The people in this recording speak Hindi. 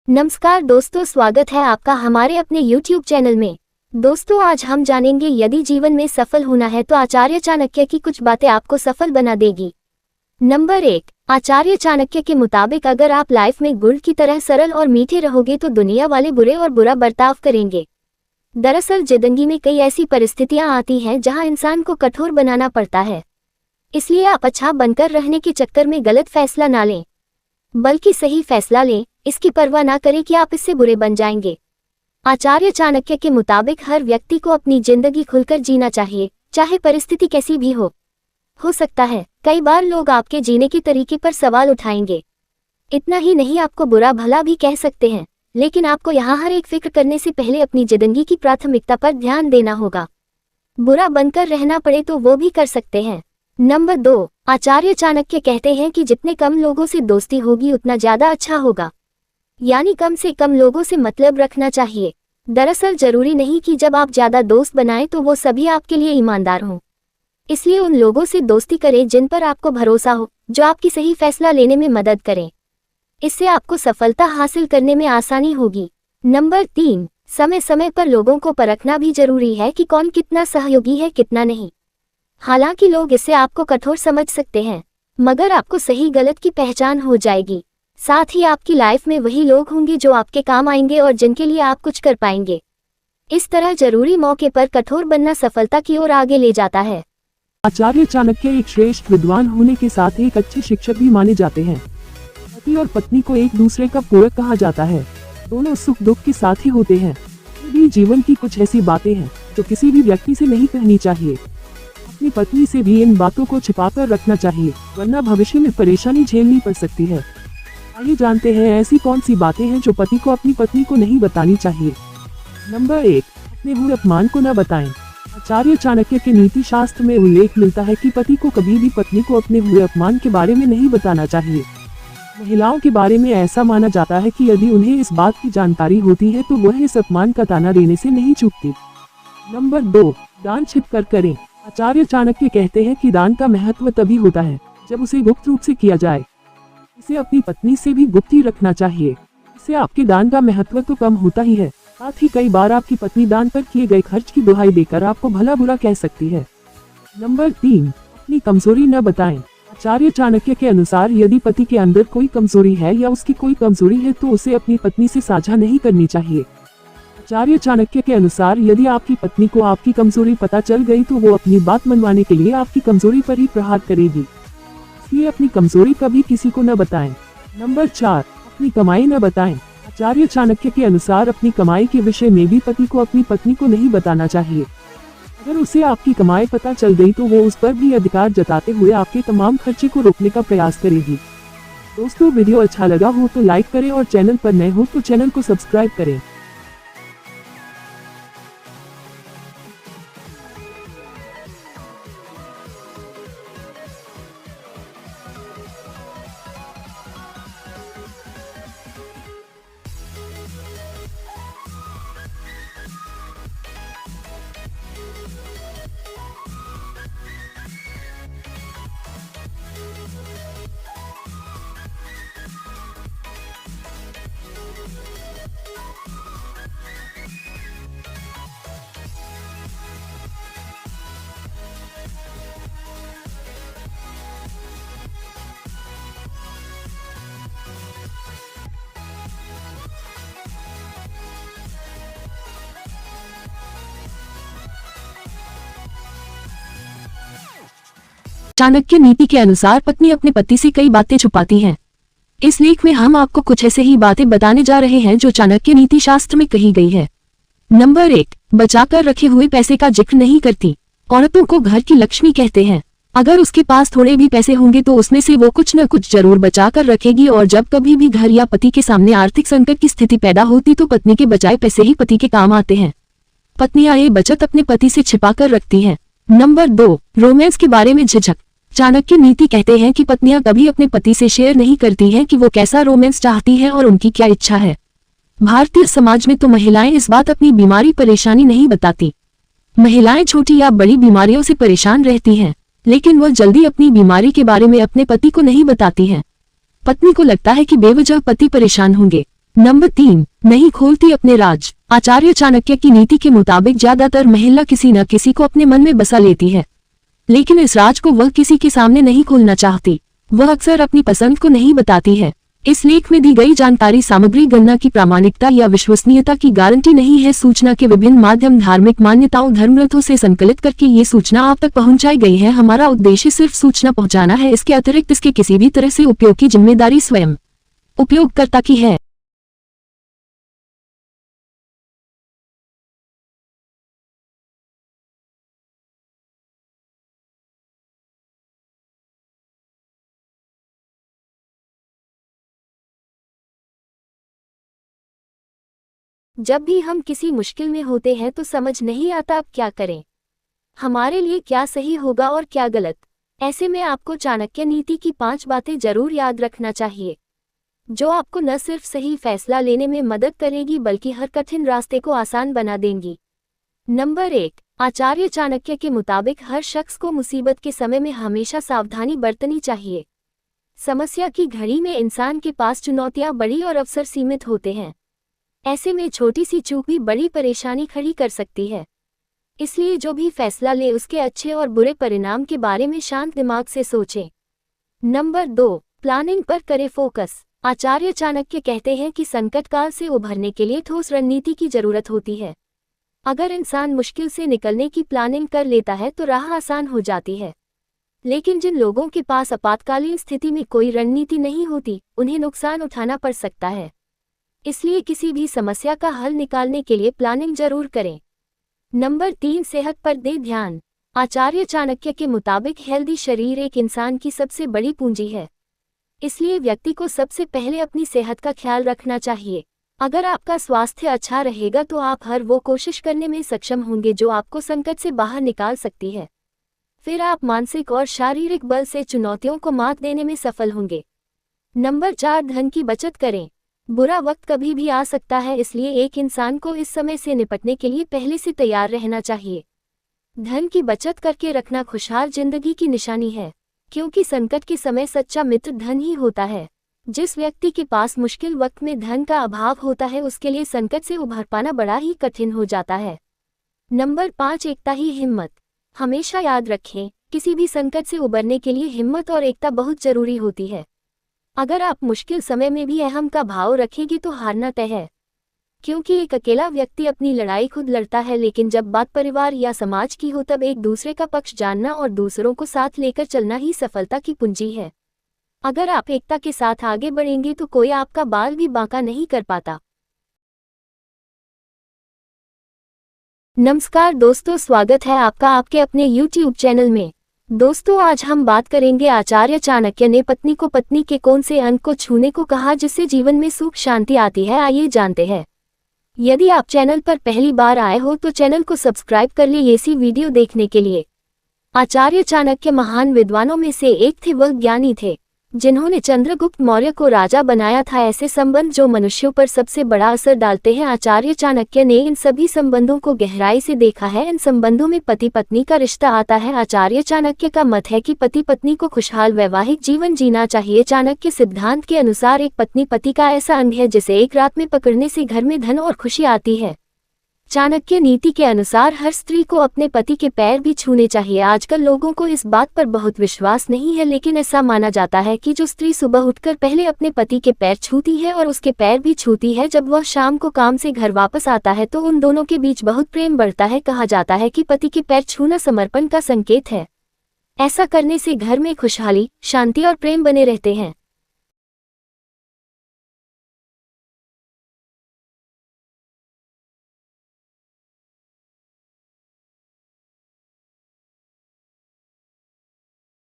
नमस्कार दोस्तों, स्वागत है आपका हमारे अपने YouTube चैनल में। दोस्तों, आज हम जानेंगे यदि जीवन में सफल होना है तो आचार्य चाणक्य की कुछ बातें आपको सफल बना देगी। नंबर 1, आचार्य चाणक्य के मुताबिक अगर आप लाइफ में गुड़ की तरह सरल और मीठे रहोगे तो दुनिया वाले बुरे और बुरा बर्ताव करेंगे। दरअसल जिंदगी में कई ऐसी परिस्थितियां आती हैं जहां इंसान को कठोर बनाना पड़ता है, इसलिए आप अच्छा बनकर रहने के चक्कर में गलत फैसला ना लें, बल्कि सही फैसला लें। इसकी परवाह ना करें कि आप इससे बुरे बन जाएंगे। आचार्य चाणक्य के मुताबिक हर व्यक्ति को अपनी जिंदगी खुलकर जीना चाहिए, चाहे परिस्थिति कैसी भी हो सकता है कई बार लोग आपके जीने के तरीके पर सवाल उठाएंगे। इतना ही नहीं, आपको बुरा भला भी कह सकते हैं, लेकिन आपको यहाँ हर एक फिक्र करने से पहले अपनी जिंदगी की प्राथमिकता पर ध्यान देना होगा। बुरा बनकर रहना पड़े तो वो भी कर सकते हैं। नंबर 2, आचार्य चाणक्य कहते हैं कि जितने कम लोगों से दोस्ती होगी उतना ज्यादा अच्छा होगा, यानी कम से कम लोगों से मतलब रखना चाहिए। दरअसल जरूरी नहीं कि जब आप ज्यादा दोस्त बनाएं तो वो सभी आपके लिए ईमानदार हों, इसलिए उन लोगों से दोस्ती करें जिन पर आपको भरोसा हो, जो आपकी सही फैसला लेने में मदद करें। इससे आपको सफलता हासिल करने में आसानी होगी। नंबर 3, समय समय पर लोगों को परखना भी जरूरी है कि कौन कितना सहयोगी है कितना नहीं। हालांकि लोग इससे आपको कठोर समझ सकते हैं, मगर आपको सही गलत की पहचान हो जाएगी। साथ ही आपकी लाइफ में वही लोग होंगे जो आपके काम आएंगे और जिनके लिए आप कुछ कर पाएंगे। इस तरह जरूरी मौके पर कठोर बनना सफलता की ओर आगे ले जाता है। आचार्य चाणक्य एक श्रेष्ठ विद्वान होने के साथ एक अच्छे शिक्षक भी माने जाते हैं। पति और पत्नी को एक दूसरे का पूरक कहा जाता है। दोनों सुख दुख के साथ ही होते हैं। भी जीवन की कुछ ऐसी बातें हैं जो किसी भी व्यक्ति से नहीं कहनी चाहिए। अपनी पत्नी से भी इन बातों को छिपाकर रखना चाहिए, वरना भविष्य में परेशानी झेलनी पड़ सकती है। आइए जानते हैं ऐसी कौन सी बातें हैं जो पति को अपनी पत्नी को नहीं बतानी चाहिए। नंबर 1, अपने हुए अपमान को न बताएं। आचार्य चाणक्य के नीति शास्त्र में उल्लेख मिलता है कि पति को कभी भी पत्नी को अपने हुए अपमान के बारे में नहीं बताना चाहिए। महिलाओं के बारे में ऐसा माना जाता है कि यदि उन्हें इस बात की जानकारी होती है तो वह इस अपमान का ताना देने से नहीं चूकती। नंबर 2, दान छिपकर करें। आचार्य चाणक्य कहते हैं कि दान का महत्व तभी होता है जब उसे गुप्त रूप से किया जाए। इसे अपनी पत्नी से भी गुप्त ही रखना चाहिए। इससे आपके दान का महत्व तो कम होता ही है, साथ ही कई बार आपकी पत्नी दान पर किए गए खर्च की दुहाई देकर आपको भला बुरा कह सकती है। नंबर 3, अपनी कमजोरी न बताएं। आचार्य चाणक्य के अनुसार यदि पति के अंदर कोई कमजोरी है या उसकी कोई कमजोरी है तो उसे अपनी पत्नी से साझा नहीं करनी चाहिए। आचार्य चाणक्य के अनुसार यदि आपकी पत्नी को आपकी कमजोरी पता चल गई तो वो अपनी बात मनवाने के लिए आपकी कमजोरी पर ही प्रहार करेगी, इसलिए अपनी कमजोरी कभी किसी को न बताएं। नंबर 4, अपनी कमाई न बताएं। आचार्य चाणक्य के अनुसार अपनी कमाई के विषय में भी पति को अपनी पत्नी को नहीं बताना चाहिए। अगर उसे आपकी कमाई पता चल गई तो वो उस पर भी अधिकार जताते हुए आपके तमाम खर्चे को रोकने का प्रयास करेगी। दोस्तों, वीडियो अच्छा लगा हो तो लाइक करें और चैनल पर नए हो तो चैनल को सब्सक्राइब करें। चाणक्य नीति के अनुसार पत्नी अपने पति से कई बातें छुपाती हैं। इस लेख में हम आपको कुछ ऐसे ही बातें बताने जा रहे हैं जो चाणक्य नीति शास्त्र में कही गई है। नंबर 1, बचाकर रखे हुए पैसे का जिक्र नहीं करती। औरतों को घर की लक्ष्मी कहते हैं। अगर उसके पास थोड़े भी पैसे होंगे तो उसमें से वो कुछ न कुछ जरूर बचा कर रखेगी और जब कभी भी घर या पति के सामने आर्थिक संकट की स्थिति पैदा होती तो पत्नी के बचाए पैसे ही पति के काम आते हैं। पत्नियां ये बचत अपने पति से छिपा कर रखती हैं। नंबर 2, रोमांस के बारे में झिझक। चाणक्य नीति कहते हैं कि पत्नियां कभी अपने पति से शेयर नहीं करती हैं कि वो कैसा रोमांस चाहती हैं और उनकी क्या इच्छा है। भारतीय समाज में तो महिलाएं इस बात अपनी बीमारी परेशानी नहीं बताती। महिलाएं छोटी या बड़ी बीमारियों से परेशान रहती हैं, लेकिन वह जल्दी अपनी बीमारी के बारे में अपने पति को नहीं बताती हैं। पत्नी को लगता है कि बेवजह पति परेशान होंगे, नंबर 3, नहीं खोलती अपने राज। आचार्य चाणक्य की नीति के मुताबिक ज्यादातर महिला किसी न किसी को अपने मन में बसा लेती है, लेकिन इस राज को वह किसी के सामने नहीं खोलना चाहती। वह अक्सर अपनी पसंद को नहीं बताती है। इस लेख में दी गई जानकारी सामग्री गणना की प्रामाणिकता या विश्वसनीयता की गारंटी नहीं है। सूचना के विभिन्न माध्यम धार्मिक मान्यताओं धर्मग्रंथों से संकलित करके ये सूचना आप तक पहुंचाई गई है। हमारा उद्देश्य सिर्फ सूचना पहुंचाना है। इसके अतिरिक्त इसके किसी भी तरह से उपयोग की जिम्मेदारी स्वयं उपयोगकर्ता की है। जब भी हम किसी मुश्किल में होते हैं तो समझ नहीं आता अब क्या करें, हमारे लिए क्या सही होगा और क्या गलत। ऐसे में आपको चाणक्य नीति की 5 बातें जरूर याद रखना चाहिए, जो आपको न सिर्फ सही फैसला लेने में मदद करेगी बल्कि हर कठिन रास्ते को आसान बना देंगी। नंबर 1, आचार्य चाणक्य के मुताबिक हर शख्स को मुसीबत के समय में हमेशा सावधानी बरतनी चाहिए। समस्या की घड़ी में इंसान के पास चुनौतियां बड़ी और अवसर सीमित होते हैं। ऐसे में छोटी सी चूक भी बड़ी परेशानी खड़ी कर सकती है। इसलिए जो भी फैसला ले उसके अच्छे और बुरे परिणाम के बारे में शांत दिमाग से सोचें। नंबर 2, प्लानिंग पर करें फोकस। आचार्य चाणक्य कहते हैं कि संकट काल से उभरने के लिए ठोस रणनीति की जरूरत होती है। अगर इंसान मुश्किल से निकलने की प्लानिंग कर लेता है तो राह आसान हो जाती है, लेकिन जिन लोगों के पास आपातकालीन स्थिति में कोई रणनीति नहीं होती, उन्हें नुकसान उठाना पड़ सकता है। इसलिए किसी भी समस्या का हल निकालने के लिए प्लानिंग जरूर करें। नंबर 3, सेहत पर दें ध्यान। आचार्य चाणक्य के मुताबिक हेल्दी शरीर एक इंसान की सबसे बड़ी पूंजी है। इसलिए व्यक्ति को सबसे पहले अपनी सेहत का ख्याल रखना चाहिए। अगर आपका स्वास्थ्य अच्छा रहेगा तो आप हर वो कोशिश करने में सक्षम होंगे जो आपको संकट से बाहर निकाल सकती है। फिर आप मानसिक और शारीरिक बल से चुनौतियों को मात देने में सफल होंगे। नंबर 4, धन की बचत करें। बुरा वक्त कभी भी आ सकता है, इसलिए एक इंसान को इस समय से निपटने के लिए पहले से तैयार रहना चाहिए। धन की बचत करके रखना खुशहाल जिंदगी की निशानी है, क्योंकि संकट के समय सच्चा मित्र धन ही होता है। जिस व्यक्ति के पास मुश्किल वक्त में धन का अभाव होता है उसके लिए संकट से उभर पाना बड़ा ही कठिन हो जाता है। नंबर 5, एकता ही हिम्मत। हमेशा याद रखें, किसी भी संकट से उबरने के लिए हिम्मत और एकता बहुत जरूरी होती है। अगर आप मुश्किल समय में भी अहम का भाव रखेंगे तो हारना तय है, क्योंकि एक अकेला व्यक्ति अपनी लड़ाई खुद लड़ता है, लेकिन जब बात परिवार या समाज की हो तब एक दूसरे का पक्ष जानना और दूसरों को साथ लेकर चलना ही सफलता की कुंजी है। अगर आप एकता के साथ आगे बढ़ेंगे तो कोई आपका बाल भी बांका नहीं कर पाता। नमस्कार दोस्तों, स्वागत है आपका आपके अपने YouTube चैनल में। दोस्तों, आज हम बात करेंगे आचार्य चाणक्य ने पत्नी को पत्नी के कौन से अंग को छूने को कहा जिससे जीवन में सुख शांति आती है। आइए जानते हैं। यदि आप चैनल पर पहली बार आए हो तो चैनल को सब्सक्राइब कर ले ऐसी वीडियो देखने के लिए। आचार्य चाणक्य महान विद्वानों में से एक थे। वह ज्ञानी थे जिन्होंने चंद्रगुप्त मौर्य को राजा बनाया था। ऐसे संबंध जो मनुष्यों पर सबसे बड़ा असर डालते हैं, आचार्य चाणक्य ने इन सभी संबंधों को गहराई से देखा है। इन संबंधों में पति पत्नी का रिश्ता आता है। आचार्य चाणक्य का मत है कि पति पत्नी को खुशहाल वैवाहिक जीवन जीना चाहिए। चाणक्य सिद्धांत के अनुसार एक पत्नी पति का ऐसा अंग है जिसे एक रात में पकड़ने से घर में धन और खुशी आती है। चाणक्य नीति के अनुसार हर स्त्री को अपने पति के पैर भी छूने चाहिए। आजकल लोगों को इस बात पर बहुत विश्वास नहीं है, लेकिन ऐसा माना जाता है कि जो स्त्री सुबह उठकर पहले अपने पति के पैर छूती है और उसके पैर भी छूती है जब वह शाम को काम से घर वापस आता है तो उन दोनों के बीच बहुत प्रेम बढ़ता है। कहा जाता है कि पति के पैर छूना समर्पण का संकेत है। ऐसा करने से घर में खुशहाली, शांति और प्रेम बने रहते हैं।